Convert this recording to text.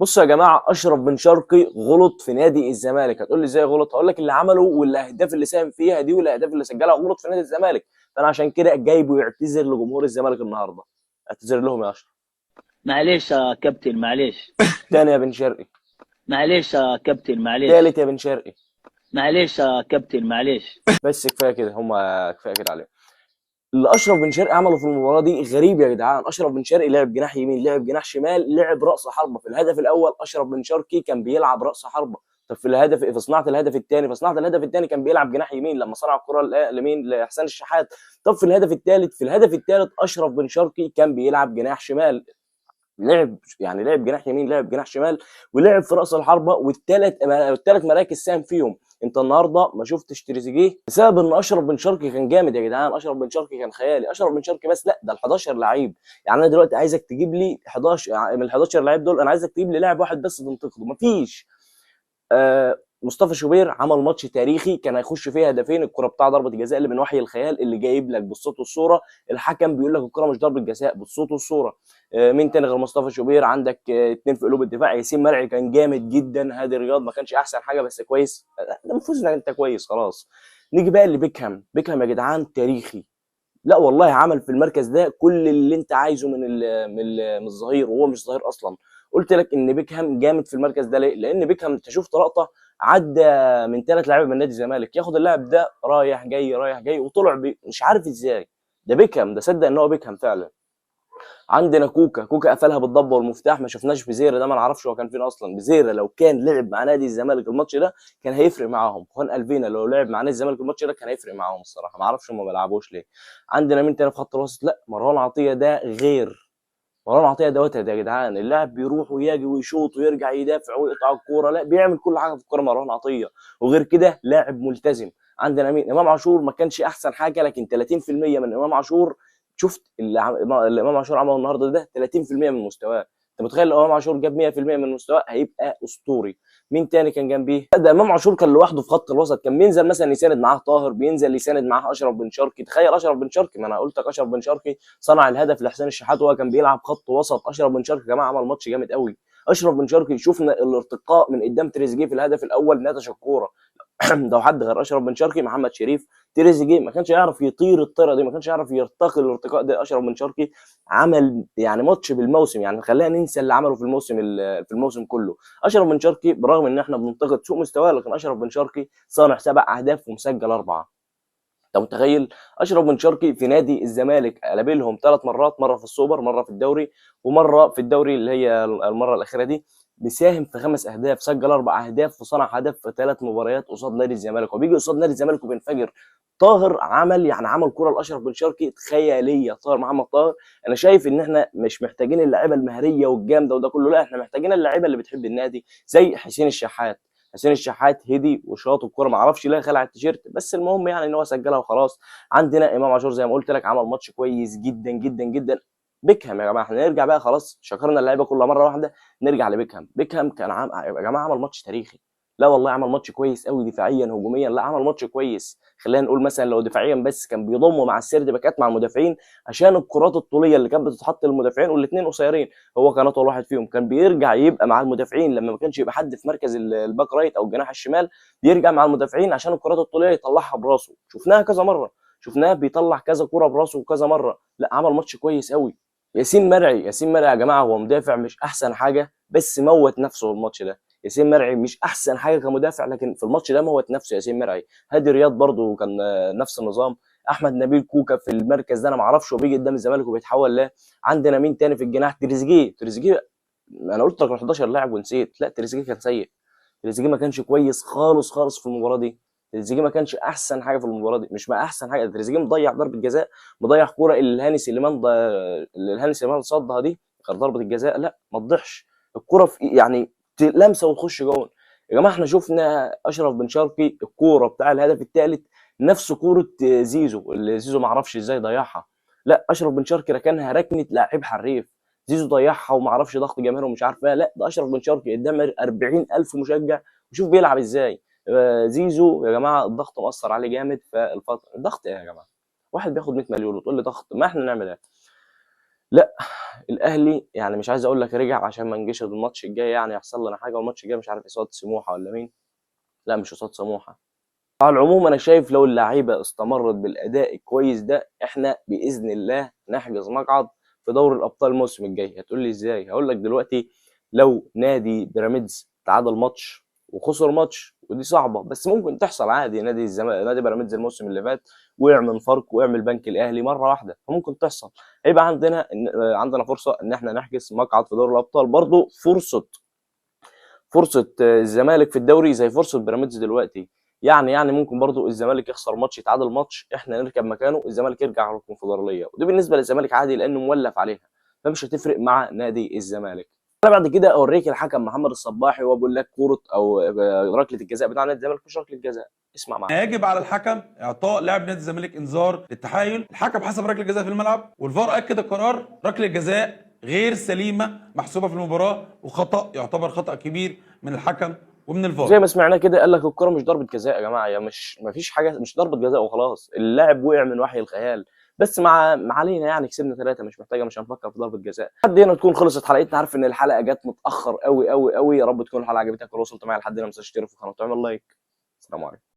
بصوا يا جماعه، اشرف بن شرقي غلط في نادي الزمالك. هتقول لي ازاي غلط؟ هقول لك اللي عمله والاهداف اللي ساهم فيها دي والاهداف اللي سجلها غلط في نادي الزمالك. فانا عشان كده جايبه يعتذر لجمهور الزمالك النهارده. اعتذر لهم يا اشرف. معلش يا كابتن، معلش. تاني يا بن شرقي. معلش يا كابتن، تالت معلش. يا بن شرقي. معلش يا كابتن، معلش. بس كفايه كده، كفايه كده عليهم. اللي اشرف بن شرقي عمله في المباراه دي غريب يا جدعان. اشرف بن شرقي لعب جناح يمين، لعب جناح شمال، لعب راس حربه. في الهدف الاول اشرف بن شرقي كان بيلعب راس حربه. طب في صناعه الهدف الثاني كان بيلعب جناح يمين لما صنع الكره لمين؟ لاحسان الشحات. طب في الهدف الثالث اشرف بن شرقي كان بيلعب جناح شمال. لعب جناح يمين، لعب جناح شمال، ولعب في راس الحربه. والثلاث مراكز ساهم فيهم. انت النهارده ما شفتش تريزيجيه بسبب ان اشرف بن شرقي كان جامد يا جدعان. اشرف بن شرقي كان خيالي. اشرف بن شرقي بس لا، ده ال 11 لعيب. يعني انا دلوقتي عايزك تجيب لي 11 من ال 11 لعيب دول. انا عايزك تجيب لي لاعب واحد بس تنتقده، مفيش. مصطفى شوبير عمل ماتش تاريخي، كان هيخش فيه هدفين. الكره بتاع ضربه الجزاء اللي من وحي الخيال، اللي جايب لك بالصوت والصوره. الحكم بيقول لك الكره مش ضربه جزاء بالصوت والصوره. مين تاني غير مصطفى شوبير؟ عندك اتنين في قلوب الدفاع. ياسين مرعي كان جامد جدا. هادي رياض ما كانش احسن حاجه بس كويس. ده المفروض انك انت كويس خلاص. نيجي بقى لبيكهام. بيكهام يا جدعان تاريخي. لا والله، عمل في المركز ده كل اللي انت عايزه من الظهير، وهو مش ظهير اصلا. قلت لك ان بيكهام جامد في المركز ده ليه؟ لان بيكهام انت شفت لقطه، عدى من ثلاث لعيبه من نادي الزمالك ياخد اللاعب ده رايح جاي رايح جاي، وطلع مش عارف ازاي. ده بيكهام، ده صدق ان هو بيكهام فعلا. عندنا كوكا قفلها بالضبه والمفتاح. ما شفناش بزيرة ده، ما نعرفش هو كان فين اصلا. بزيرة لو كان لعب مع نادي الزمالك الماتش ده كان هيفرق معاهم. خوان الفينا لو لعب مع نادي الزمالك الماتش ده كان هيفرق معاهم الصراحه. ما اعرفش هم ما بيلعبوش ليه. عندنا مين تاني في خط الوسط؟ لا، مروان عطيه ده غير. مروان عطيه ده وتد يا جدعان. اللاعب بيروح ويجي ويشوط ويرجع يدافع ويقطع الكوره. لا، بيعمل كل حاجه في الكوره مروان عطيه. وغير كده لاعب ملتزم. عندنا مين؟ امام عاشور ما كانش احسن حاجه، لكن 30% من امام عاشور. شفت اللي امام عاشور عمله النهارده ده 30% من مستواه. انت متخيل لو امام عاشور جاب 100% من مستواه هيبقى اسطوري. مين تاني كان جنبيه؟ ده امام عاشور كان لوحده في خط الوسط. كان بينزل مثلا يساند معاه طاهر، بينزل يساند معاه اشرف بن شرقي. تخيل اشرف بن شرقي، ما انا قلت لك اشرف بن شرقي صنع الهدف لحسين الشحات وهو كان بيلعب خط وسط. اشرف بن شرقي يا جماعه عمل ماتش جامد قوي. اشرف بن شرقي شفنا الارتقاء من قدام تريزيجيه في الهدف الاول، نتش الكوره. لو حد غير اشرف بن شرقي، محمد شريف، تريزيجيه ما كانش يعرف يطير الطيره دي، ما كانش يعرف يرتقي الارتقاء ده. اشرف بن شرقي عمل يعني ماتش بالموسم. يعني خلينا ننسى اللي عمله في الموسم كله. اشرف بن شرقي برغم ان احنا بننتقد سوء مستواه، لكن اشرف بن شرقي صانع 7 اهداف ومسجل 4. انت متخيل؟ اشرف بن شرقي في نادي الزمالك قلبلهم 3 مرات، مره في السوبر، مره في الدوري، ومره في الدوري اللي هي المره الاخيره دي. بيساهم في 5 اهداف، سجل 4 اهداف، وصنع هدف في 3 مباريات قصاد نادي الزمالك. وبيجي قصاد نادي الزمالك وبينفجر. طاهر عمل كره لاشرف بن شرقي خياليه. طاهر محمد طاهر. انا شايف ان احنا مش محتاجين اللعيبه المهريه والجامده وده كله، لا احنا محتاجين اللعيبه اللي بتحب النادي زي حسين الشحات. حسين الشحات هدي وشاط الكوره، ما اعرفش ليه خلع التيشيرت، بس المهم يعني ان هو سجلها وخلاص. عندنا امام عاشور زي ما قلت لك، عمل ماتش كويس جدا جدا جدا. بيكهام يا جماعه، احنا نرجع بقى خلاص، شكرنا اللعيبه كلها مره واحده. نرجع لبيكهام. بيكهام كان يا جماعه عمل ماتش تاريخي. لا والله عمل ماتش كويس قوي، دفاعيا هجوميا. لا عمل ماتش كويس. خلينا نقول مثلا لو دفاعيا بس كان بيضمه مع السيرد باكات مع المدافعين، عشان الكرات الطوليه اللي كانت بتتحط للمدافعين، والاثنين قصيرين. هو كان اطول واحد فيهم، كان بيرجع يبقى مع المدافعين لما ما كانش يبقى حد في مركز الباك رايت او الجناح الشمال. بيرجع مع المدافعين عشان الكرات الطوليه يطلعها براسه. شفناها كذا مره. شفناه بيطلع كذا كوره براسه كذا مره. لا عمل ماتش كويس قوي. ياسين مرعي يا جماعه هو مدافع مش احسن حاجه، بس موت نفسه الماتش ده. ياسين مرعي مش احسن حاجه كمدافع، لكن في الماتش ده موت نفسه ياسين مرعي. هادي رياض برضو كان نفس النظام. احمد نبيل كوكا في المركز ده انا ما اعرفش هو بيجي قدام الزمالك وبيتحول ليه. عندنا مين تاني في الجناح؟ تريزيجيه. انا قلت لك 11 لاعب ونسيت. لا، تريزيجيه كان سيء. تريزيجيه ما كانش كويس خالص خالص في المباراه دي. تريزيجيه ما كانش احسن حاجه في المباراه دي، مش ما احسن حاجه. تريزيجيه مضيع ضربه جزاء، مضيع كوره اللي الهاني سليمان صدها دي غير ضربه الجزاء. لا ما تضيعش الكوره في يعني لمسه وتخش جون. يا جماعه احنا شفنا اشرف بن شرقي الكوره بتاع الهدف الثالث نفس كوره زيزو، اللي زيزو ما اعرفش ازاي ضيعها. لا اشرف بن شرقي ركنها ركنه لاعب حريف. زيزو ضيعها وما اعرفش ضغط جماهير ومش عارف ايه. لا ده اشرف بن شرقي قدام 40,000 مشجع وشوف بيلعب ازاي. زيزو يا جماعه الضغط مأثر عليه جامد في الفتره. الضغط ايه يا جماعه؟ واحد بياخد 100 مليون وتقول لي ضغط؟ ما احنا نعمل ايه؟ لا الاهلي يعني مش عايز اقول لك رجع عشان ما نجيش الماتش الجاي يعني يحصل لنا حاجه، والماتش الجاي مش عارف قصاد سموحه ولا مين. لا مش قصاد سموحه. على العموم انا شايف لو اللعيبه استمرت بالاداء الكويس ده احنا باذن الله نحجز مقعد في دوري الابطال الموسم الجاي. هتقول لي ازاي؟ هقول لك دلوقتي. لو نادي بيراميدز تعادل ماتش وخسر ماتش ودي صعبه بس ممكن تحصل عادي، نادي بيراميدز الموسم اللي فات وقع من فرق ويعمل بنك الاهلي مره واحده، فممكن تحصل. هيبقى عندنا فرصه ان احنا نحجز مقعد في دوري الابطال. برضو فرصه الزمالك في الدوري زي فرصه بيراميدز دلوقتي. يعني ممكن برضو الزمالك يخسر ماتش يتعادل ماتش احنا نركب مكانه الزمالك يرجع للكونفدراليه، ودي بالنسبه للزمالك عادي لانه مولف عليها، فمش هتفرق مع نادي الزمالك. انا بعد كده اوريك الحكم محمد الصباحي وهو بيقول لك كوره او ركله الجزاء بتاع نادي الزمالك مش ركله جزاء. اسمع معايا. يجب على الحكم اعطاء لاعب نادي الزمالك انذار للتحايل. الحكم حسب ركله جزاء في الملعب، والفار اكد القرار ركله جزاء غير سليمه محسوبه في المباراه، وخطا يعتبر خطا كبير من الحكم ومن الفار. زي ما سمعنا كده قال لك الكره مش ضربه جزاء يا جماعه، يا مش ما فيش حاجه مش ضربه جزاء وخلاص، اللاعب وقع من وحي الخيال. بس ما علينا يعني كسبنا 3 مش محتاجه، مش هنفكر في ضربه جزاء. لحد هنا تكون خلصت حلقتنا. عارف ان الحلقه جت متاخر قوي قوي قوي، يا رب تكون الحلقه عجبتك. لو وصلت معايا لحد هنا ما تنساش تشترك في القناه وتعمل لايك. السلام عليكم.